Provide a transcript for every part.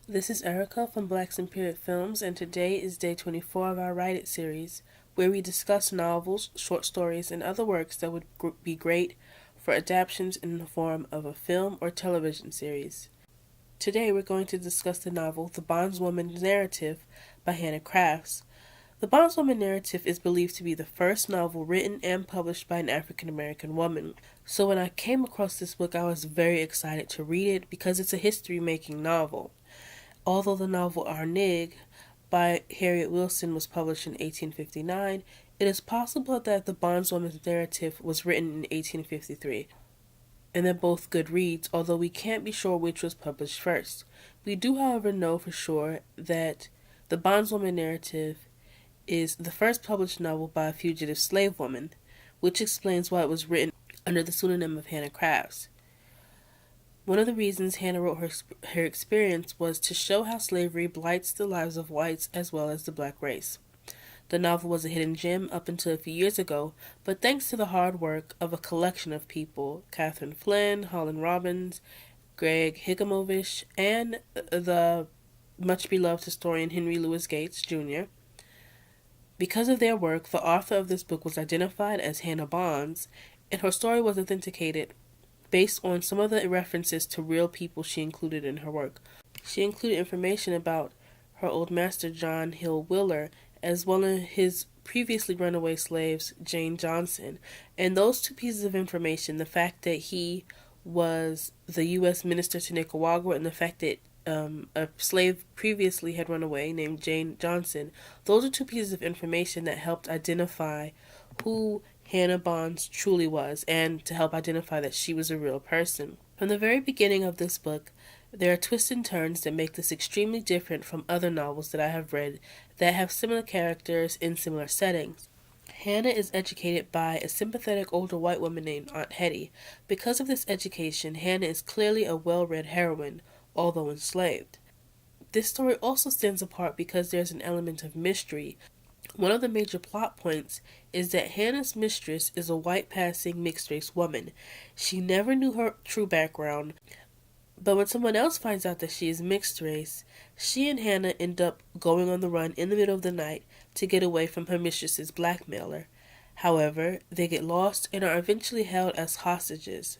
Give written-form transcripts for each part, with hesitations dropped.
This is Erica from Blacks and Period Films, and today is day 24 of our Write It series, where we discuss novels, short stories, and other works that would be great for adaptations in the form of a film or television series. Today we're going to discuss the novel The Bondwoman Narrative by Hannah Crafts. The Bondwoman Narrative is believed to be the first novel written and published by an African American woman. So when I came across this book, I was very excited to read it because it's a history-making novel. Although the novel Our Nig by Harriet Wilson was published in 1859, it is possible that the Bondwoman's narrative was written in 1853, and they're both good reads, although we can't be sure which was published first. We do, however, know for sure that the Bondwoman narrative is the first published novel by a fugitive slave woman, which explains why it was written under the pseudonym of Hannah Crafts. One of the reasons Hannah wrote her experience was to show how slavery blights the lives of whites as well as the black race. The novel was a hidden gem up until a few years ago, but thanks to the hard work of a collection of people, Catherine Flynn, Holland Robbins, Greg Higamovich, and the much-beloved historian Henry Louis Gates, Jr., because of their work, the author of this book was identified as Hannah Bonds, and her story was authenticated based on some of the references to real people she included in her work. She included information about her old master John Hill Wheeler, as well as his previously runaway slaves, Jane Johnson. And those two pieces of information, the fact that he was the U.S. minister to Nicaragua and the fact that a slave previously had run away named Jane Johnson, those are two pieces of information that helped identify who Hannah Bonds truly was, and to help identify that she was a real person. From the very beginning of this book, there are twists and turns that make this extremely different from other novels that I have read that have similar characters in similar settings. Hannah is educated by a sympathetic older white woman named Aunt Hetty. Because of this education, Hannah is clearly a well-read heroine, although enslaved. This story also stands apart because there's an element of mystery. One of the major plot points is that Hannah's mistress is a white-passing mixed-race woman. She never knew her true background, but when someone else finds out that she is mixed-race, she and Hannah end up going on the run in the middle of the night to get away from her mistress's blackmailer. However, they get lost and are eventually held as hostages.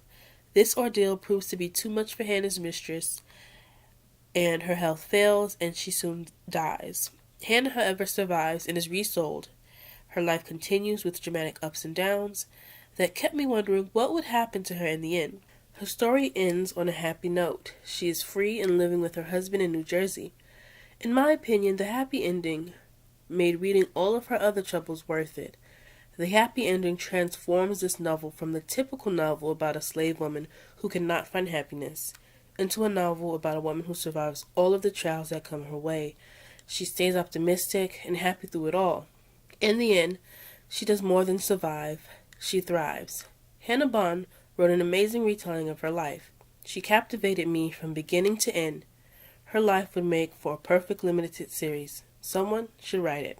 This ordeal proves to be too much for Hannah's mistress, and her health fails and she soon dies. Hannah, however, survives and is resold. Her life continues with dramatic ups and downs that kept me wondering what would happen to her in the end. Her story ends on a happy note. She is free and living with her husband in New Jersey. In my opinion, the happy ending made reading all of her other troubles worth it. The happy ending transforms this novel from the typical novel about a slave woman who cannot find happiness into a novel about a woman who survives all of the trials that come her way. She stays optimistic and happy through it all. In the end, she does more than survive. She thrives. Hannah Bond wrote an amazing retelling of her life. She captivated me from beginning to end. Her life would make for a perfect limited series. Someone should write it.